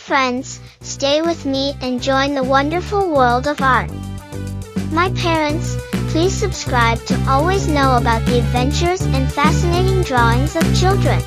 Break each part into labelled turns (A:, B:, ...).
A: friends, stay with me and join the wonderful world of art. My parents, please subscribe to always know about the adventures and fascinating drawings of children.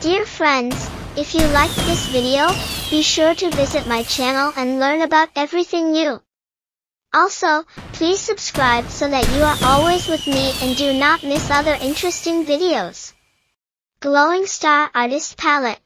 A: Dear friends, if you liked this video, be sure to visit my channel and learn about everything new. Also, please subscribe so that you are always with me and do not miss other interesting videos. Glowing Star Artist Palette.